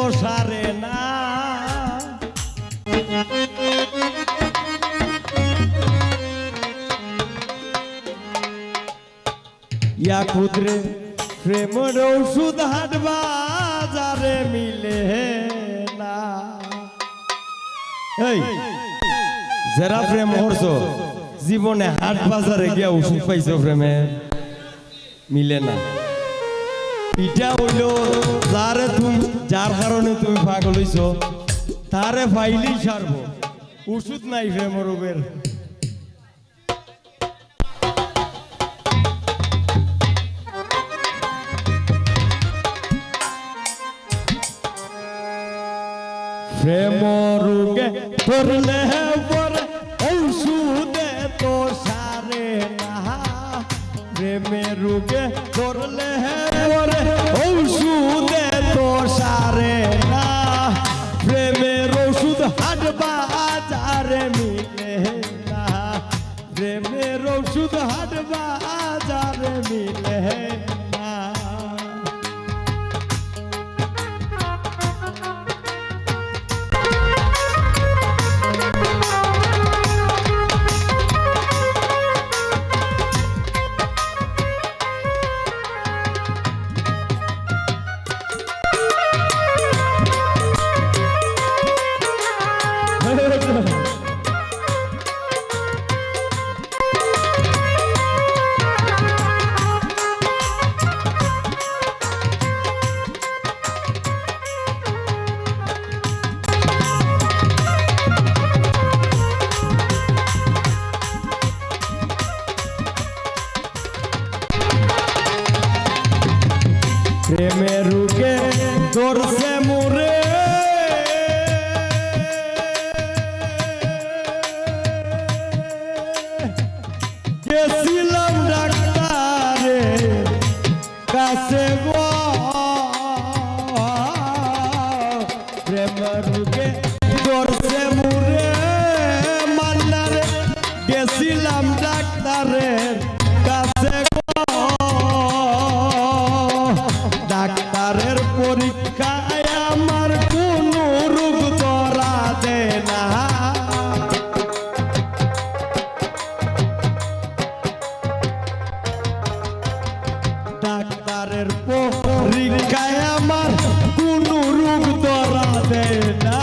তো সারে না। ইয়া ক্ষুদ্রে প্রেমের ঔষধ হাট বাজারে মিলে না। এই যারা প্রেম করছো জীবনে হাট বাজারে গিয়া ওষুধ পাইছো প্রেমে মিলে না। এটা হইল যারে তুমি যার কারণে তুমি পাগল হইছো তারে ফাইলেই সারবো, ওষুধ নাই প্রেম রোগের। প্রেম রোগে ধরলে পরে ঔষধে তো সারে না। প্রেমের রোগে ধরলে পরে ঔষধে তো সারে না। প্রেমের ওষুধ হাট বাজারে মিলে না। প্রেমের ওষুধ হাট বাজারে মিলে না। প্রেমের রোগে ধরছে মোরে গেছিলাম ডাক্তারের কাছে গো। প্রেমের রোগে ধরছে মোরে মান্নারে গেছিলাম ডাক্তারের কাছে গো। ডাক্তারের পরীক্ষায় আমার কোনো রোগ ধরা দেয় না। ডাক্তারের পরীক্ষায় আমার কোনো রোগ ধরা দেয় না।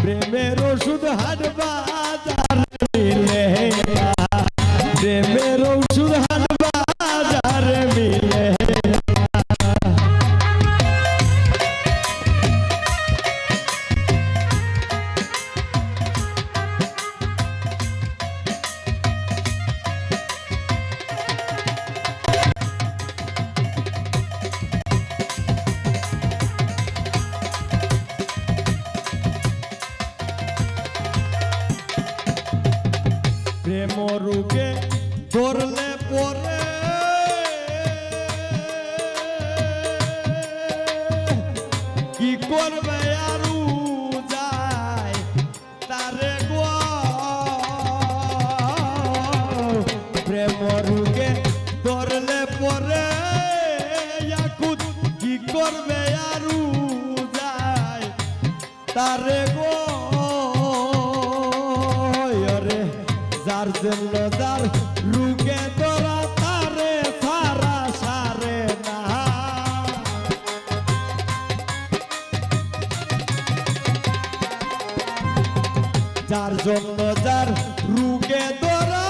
প্রেমের ওষুধ হাট বাজারে মিলে না। প্রেমের ওষুধ হাট বাজারে মিলে। প্রেম রোগে ধরলে পরে কি করবে আরু যায় তারে গো। প্রেম রোগে ধরলে পরে কি করবে আরু যায় তারে গো। যার জন্য যার রোগে ধরা তারে সারা সারে না। যার জন্য যার রোগে ধরা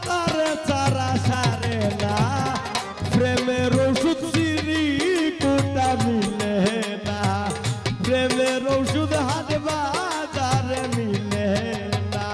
তারে সারা সারে না। প্রেমের ওষুধ সিঁড়ি কোটা মিলে না। প্রেমের ওষুধ হাট বাজারে মিলে না।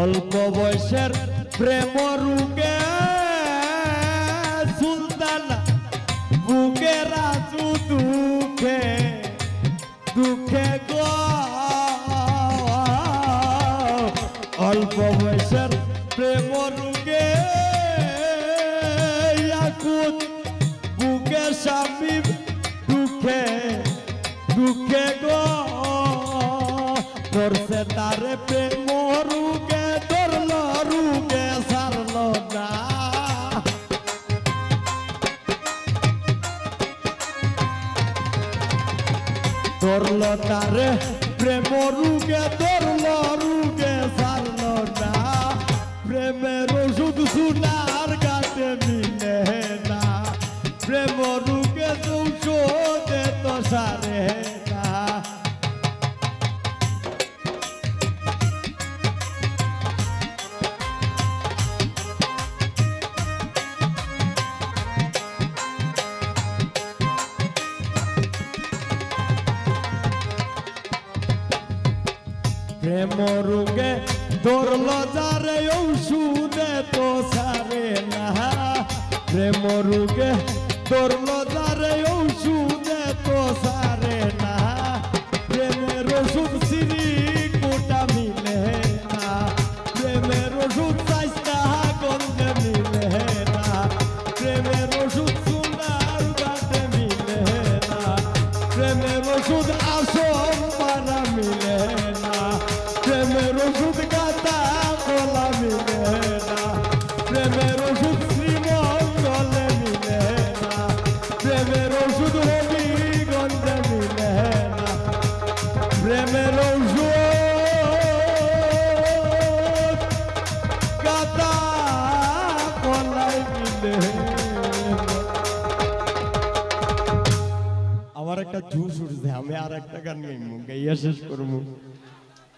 অল্প বয়সের প্রেম রোগে সুলতান বুকে রাজু দুঃখে ধরল তারে প্রেম রুগে ধরল রুগে সারল না প্রেমের ওষুধ সোনার গাছে মিলে না প্রেম রুগে ঔষধে তো সারে না প্রেম রোগে ধরল যারে ঔষধে তো সারে না প্রেম রোগে ধরল যারে ঔষধে তো সারে না প্রেমের ওষুধ সিরি কোটা মিলে না প্রেমের ওষুধ চাইস্তা গন্ধে মিলে না প্রেমের ওষুধ সোনার গাছে মিলে না প্রেমের ওষুধ আসন পানা মিলে না প্রেমের ওষুধ গাতা কলা মিলে না প্রেমের ওষুধ শ্রীমঙ্গলে মিলে না প্রেমের ওষুধ হবিগঞ্জে মিলে না প্রেমের ওষুধ গাতা কলাই মিলে আমার একটা জুস উঠছে আমি আর একটা গান গাইবো গাইয়া শেষ করবো